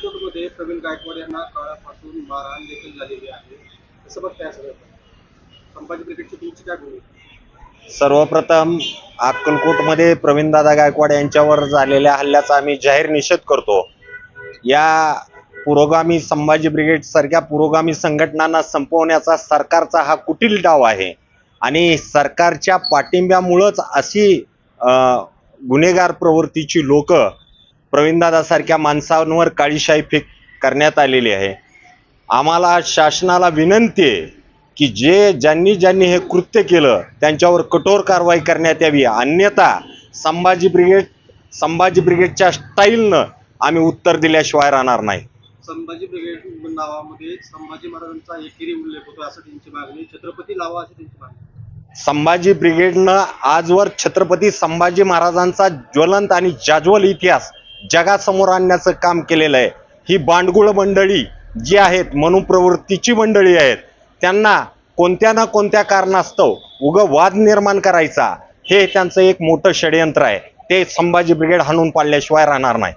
अक्कलकोटमध्ये प्रवीण गायकवाड यांना काळापासून मारहाण देखील झालेली आहे. कसं बघताय सगळं? संभाजी ब्रिगेडची तुमची काय भूमिका? सर्वप्रथम अक्कलकोटमध्ये प्रवीणदादा गायकवाड यांच्यावर झालेल्या हल्ल्याचा आम्ही जाहीर निषेध करतो. या पुरोगामी संभाजी ब्रिगेड सारख्या पुरोगामी संघटनांना संपवण्याचा सरकारचा हा कुटील डाव आहे आणि सरकारच्या पाठिंब्यामुळेच अशी गुन्हेगार प्रवृत्तीची लोक प्रवीणदादा सारख्या माणसांवर काळीशाही फेक करण्यात आलेली आहे. आम्हाला शासनाला विनंती आहे की ज्यांनी हे कृत्य केलं त्यांच्यावर कठोर कारवाई करण्यात यावी, अन्यथा संभाजी ब्रिगेडच्या स्टाईलनं आम्ही उत्तर दिल्याशिवाय राहणार नाही. संभाजी ब्रिगेड नावामध्ये संभाजी महाराजांचा एकेरी उल्लेख होतो असं त्यांची मागणी, छत्रपती लावा अशी त्यांची मागणी. संभाजी ब्रिगेडनं आजवर छत्रपती संभाजी महाराजांचा ज्वलंत आणि जाज्वल इतिहास जगासमोर आणण्याचं काम केलेलं आहे. ही बांडगुळ मंडळी जी आहेत, मनुप्रवृत्तीची मंडळी आहेत, त्यांना कोणत्या ना कोणत्या कारणास्तव वाद निर्माण करायचा हे त्यांचं एक मोठं षडयंत्र आहे. ते संभाजी ब्रिगेड हाणून पाडल्याशिवाय राहणार नाही.